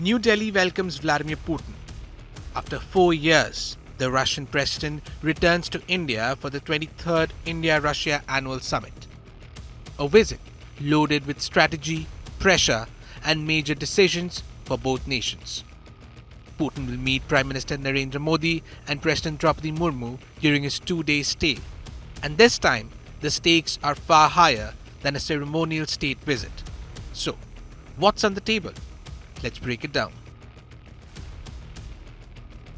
New Delhi welcomes Vladimir Putin. After 4 years, the Russian president returns to India for the 23rd India-Russia Annual Summit. A visit loaded with strategy, pressure, and major decisions for both nations. Putin will meet Prime Minister Narendra Modi and President Droupadi Murmu during his 2-day stay. And this time, the stakes are far higher than a ceremonial state visit. So, what's on the table? Let's break it down.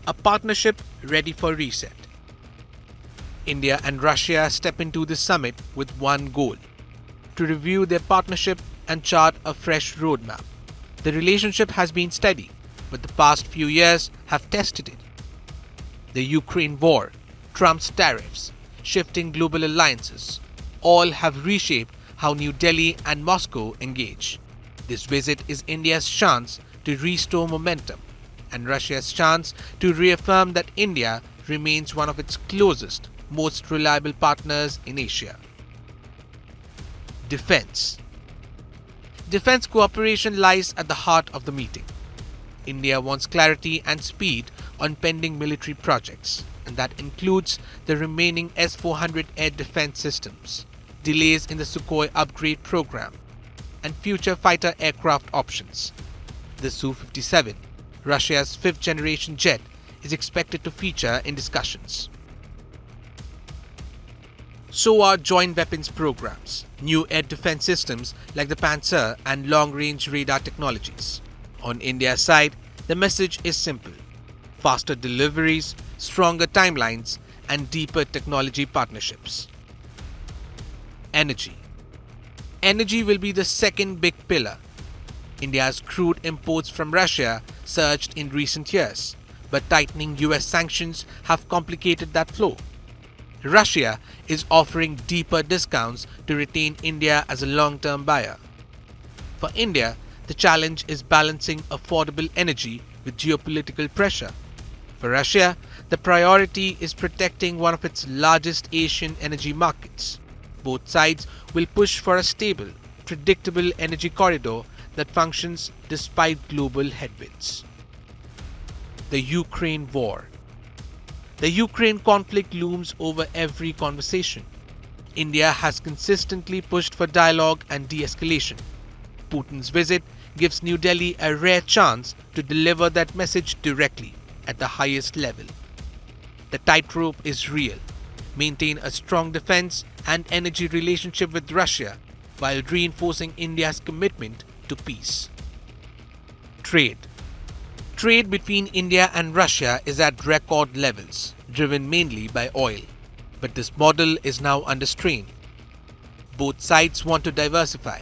A partnership ready for reset. India and Russia step into the summit with one goal: to review their partnership and chart a fresh roadmap. The relationship has been steady, but the past few years have tested it. The Ukraine war, Trump's tariffs, shifting global alliances, all have reshaped how New Delhi and Moscow engage. This visit is India's chance to restore momentum and Russia's chance to reaffirm that India remains one of its closest, most reliable partners in Asia. Defense. Defense cooperation lies at the heart of the meeting. India wants clarity and speed on pending military projects, and that includes the remaining S-400 air defense systems, delays in the Sukhoi upgrade program, and future fighter aircraft options. The Su-57, Russia's fifth-generation jet, is expected to feature in discussions. So are joint weapons programs, new air defense systems like the Panzer and long-range radar technologies. On India's side, the message is simple: faster deliveries, stronger timelines, and deeper technology partnerships. Energy. Energy will be the second big pillar. India's crude imports from Russia surged in recent years, but tightening US sanctions have complicated that flow. Russia is offering deeper discounts to retain India as a long-term buyer. For India, the challenge is balancing affordable energy with geopolitical pressure. For Russia, the priority is protecting one of its largest Asian energy markets. Both sides will push for a stable, predictable energy corridor that functions despite global headwinds. The Ukraine war. The Ukraine conflict looms over every conversation. India has consistently pushed for dialogue and de-escalation. Putin's visit gives New Delhi a rare chance to deliver that message directly at the highest level. The tightrope is real. Maintain a strong defense and energy relationship with Russia while reinforcing India's commitment to peace. Trade. Trade between India and Russia is at record levels, driven mainly by oil. But this model is now under strain. Both sides want to diversify.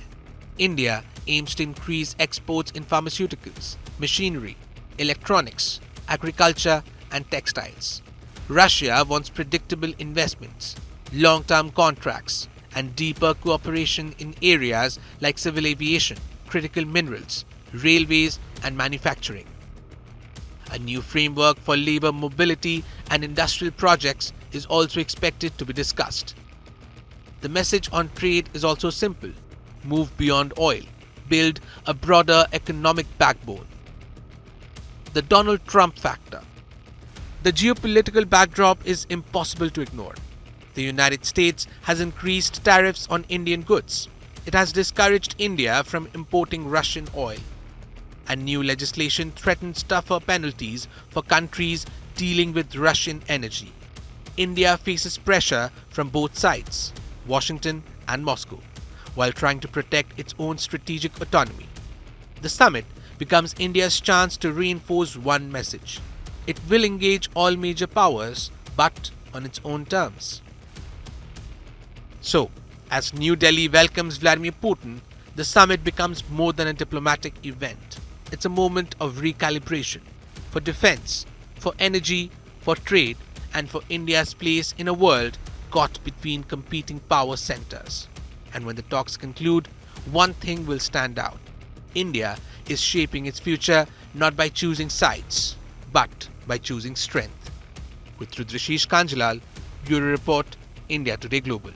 India aims to increase exports in pharmaceuticals, machinery, electronics, agriculture, and textiles. Russia wants predictable investments, long-term contracts, and deeper cooperation in areas like civil aviation, critical minerals, railways, and manufacturing. A new framework for labor mobility and industrial projects is also expected to be discussed. The message on trade is also simple: move beyond oil, build a broader economic backbone. The Donald Trump factor. The geopolitical backdrop is impossible to ignore. The United States has increased tariffs on Indian goods. It has discouraged India from importing Russian oil. And new legislation threatens tougher penalties for countries dealing with Russian energy. India faces pressure from both sides, Washington and Moscow, while trying to protect its own strategic autonomy. The summit becomes India's chance to reinforce one message: it will engage all major powers, but on its own terms. So, as New Delhi welcomes Vladimir Putin, the summit becomes more than a diplomatic event. It's a moment of recalibration for defense, for energy, for trade, and for India's place in a world caught between competing power centers. And when the talks conclude, one thing will stand out: India is shaping its future not by choosing sides, but by choosing strength. With Rudrashish Kanjalal, Bureau Report, India Today Global.